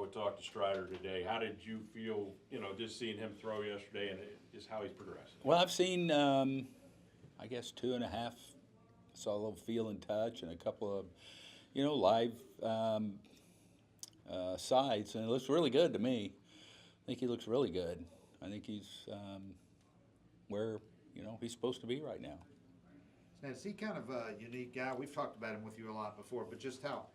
we talked to Strider today. How did you feel, just seeing him throw yesterday and just how he's progressing? Well, I've seen, I guess, 2.5. Saw a little feel and touch and a couple of, live sides, and it looks really good to me. I think he looks really good. I think he's where he's supposed to be right now. Now, is he kind of a unique guy? We've talked about him with you a lot before, but just how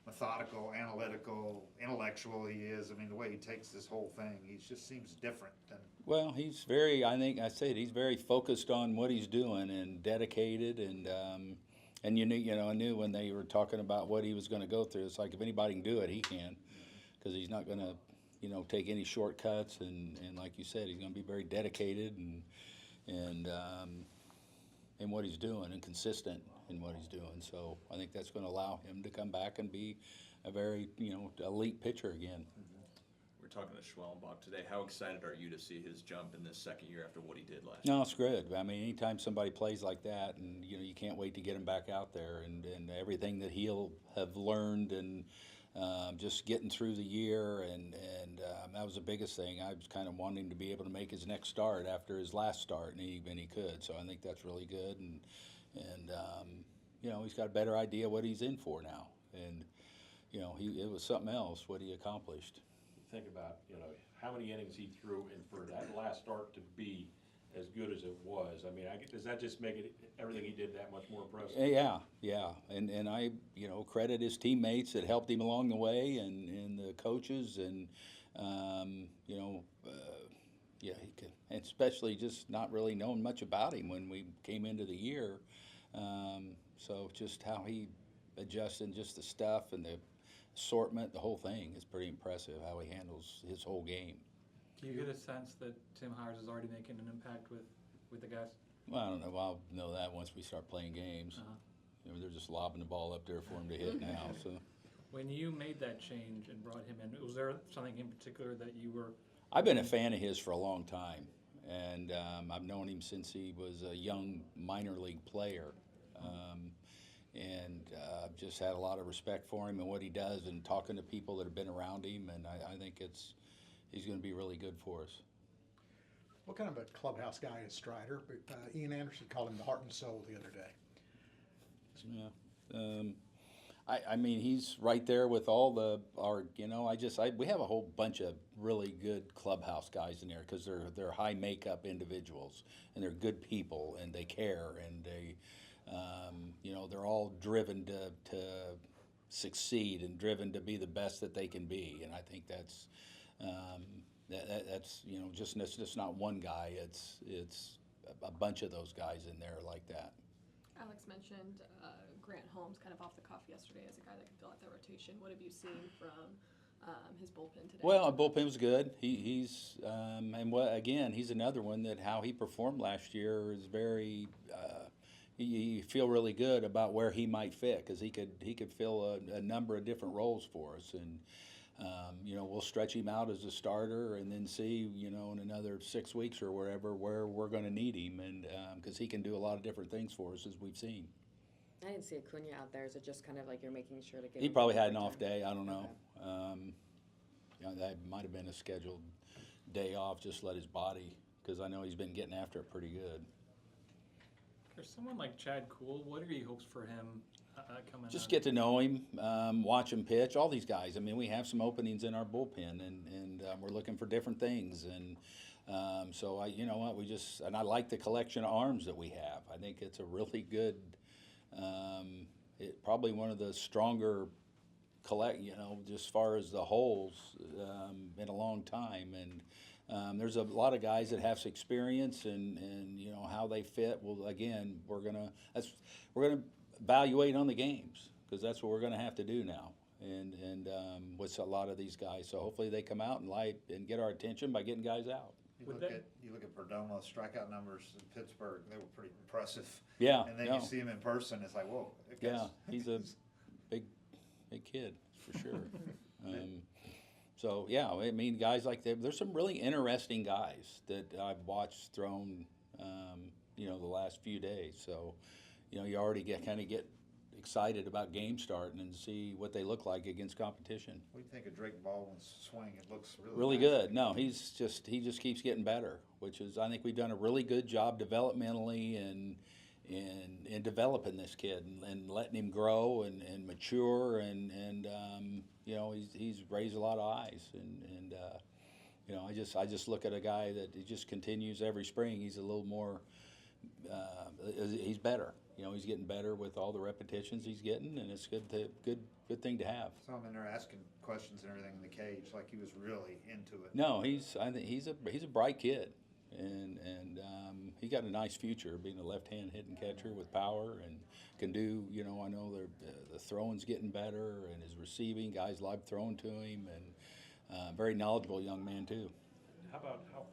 methodical, analytical, intellectual he is. I mean, the way he takes this whole thing, he just seems different than. Well, he's very. I think I said he's very focused on what he's doing and dedicated, and I knew when they were talking about what he was going to go through. It's like if anybody can do it, he can, because he's not going to, take any shortcuts, and like you said, he's going to be very dedicated and in what he's doing and consistent in what he's doing. So I think that's going to allow him to come back and be a very elite pitcher again. We're talking to Schwellenbach today. How excited are you to see his jump in this second year after what he did last year? No, it's good. I mean, anytime somebody plays like that, and you can't wait to get him back out there, and everything that he'll have learned, and just getting through the year, and that was the biggest thing. I was kind of wanting to be able to make his next start after his last start, and he could. So I think that's really good, and he's got a better idea what he's in for now, and it was something else what he accomplished. Think about, how many innings he threw, and for that last start to be as good as it was. I mean, does that just make everything he did that much more impressive? Yeah, and I credit his teammates that helped him along the way, and the coaches, and he could, and especially just not really knowing much about him when we came into the year. So just how he adjusted, just the stuff and the assortment, the whole thing is pretty impressive how he handles his whole game. Do you get a sense that Tim Hires is already making an impact with the guys? Well, I don't know. I'll know that once we start playing games. They're just lobbing the ball up there for him to hit now. So, when you made that change and brought him in, was there something in particular that you were? I've been a fan of his for a long time, and I've known him since he was a young minor league player. And I've just had a lot of respect for him and what he does, and talking to people that have been around him, and I think he's going to be really good for us. What kind of a clubhouse guy is Strider? Ian Anderson called him the heart and soul the other day. Yeah. I mean, he's right there with all we have a whole bunch of really good clubhouse guys in there, because they're high makeup individuals, and they're good people, and they care, and they they're all driven to succeed and driven to be the best that they can be, and I think that's just not one guy. It's a bunch of those guys in there like that. Alex mentioned Grant Holmes kind of off the cuff yesterday as a guy that can fill out that rotation. What have you seen from his bullpen today? Well, bullpen was good. He's he's another one that how he performed last year is very. You feel really good about where he might fit, because he could fill a number of different roles for us, and we'll stretch him out as a starter, and then see in another 6 weeks or wherever where we're going to need him, and because he can do a lot of different things for us, as we've seen. I didn't see Acuna out there. Is it just kind of like you're making sure to get? He probably had an off day. I don't know. That might have been a scheduled day off. Just let his body, because I know he's been getting after it pretty good. For someone like Chad Kuhl, what are your hopes for him coming? Just get to know him, watch him pitch. All these guys. I mean, we have some openings in our bullpen, and we're looking for different things. And so I like the collection of arms that we have. I think it's a really good. Probably one of the stronger just as far as the holes in a long time, and there's a lot of guys that have some experience, and how they fit. Well, again, we're gonna evaluate on the games, because that's what we're gonna have to do now, and with a lot of these guys. So hopefully they come out and get our attention by getting guys out. You look at Perdomo's strikeout numbers in Pittsburgh; they were pretty impressive. Yeah, and then you see him in person, it's like, whoa. Yeah, he's a big kid for sure. So yeah, I mean, guys like that. There's some really interesting guys that I've watched thrown, the last few days. So, you already get excited about game starting and see what they look like against competition. What do you think of Drake Baldwin's swing? It looks really Really nice. good. No, he just keeps getting better, which is, I think we've done a really good job developmentally and in developing this kid and letting him grow and mature and you know, he's raised a lot of eyes and you know, I just look at a guy that he just continues every spring. He's a little more he's better. You know, he's getting better with all the repetitions he's getting, and it's good thing to have. Saw him in there asking questions and everything in the cage, like he was really into it. No, I think he's a bright kid, and he got a nice future being a left-hand hitting catcher with power and can do. You know, I know the throwing's getting better and his receiving, guys like throwing to him, and very knowledgeable young man too. How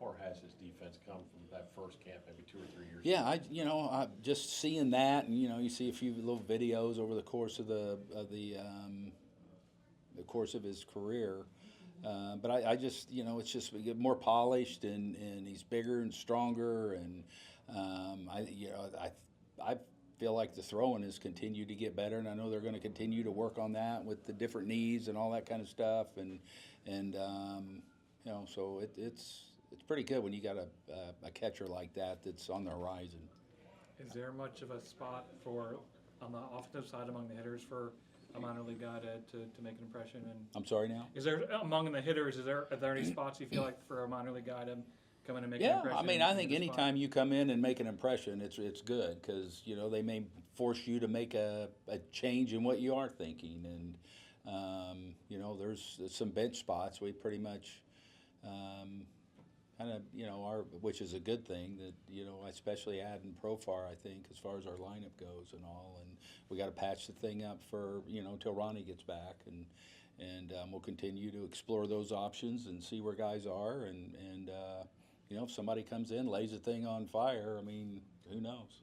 far has his defense come from that first camp, maybe 2 or 3 years? Yeah, I just seeing that, and you know, you see a few little videos over the course of the course of his career. But I just, you know, it's just we get more polished and he's bigger and stronger and I feel like the throwing has continued to get better, and I know they're going to continue to work on that with the different knees and all that kind of stuff and you know, so it's pretty good when you got a catcher like that that's on the horizon. Is there much of a spot for, on the offensive side among the hitters for a minor league guy to make an impression? And I'm sorry now? is there, among the hitters, are there any spots you feel like for a minor league guy to come in and make an Yeah, impression? I mean, I in think the spot? anytime you come in and make an impression, it's good because, you know, they may force you to make a change in what you are thinking. And, you know, there's some bench spots we pretty much kind of, you know, which is a good thing that, you know, especially adding Profar, I think, as far as our lineup goes and all. And we got to patch the thing up for, you know, until Ronnie gets back. And we'll continue to explore those options and see where guys are. And you know, if somebody comes in, lays the thing on fire, I mean, who knows?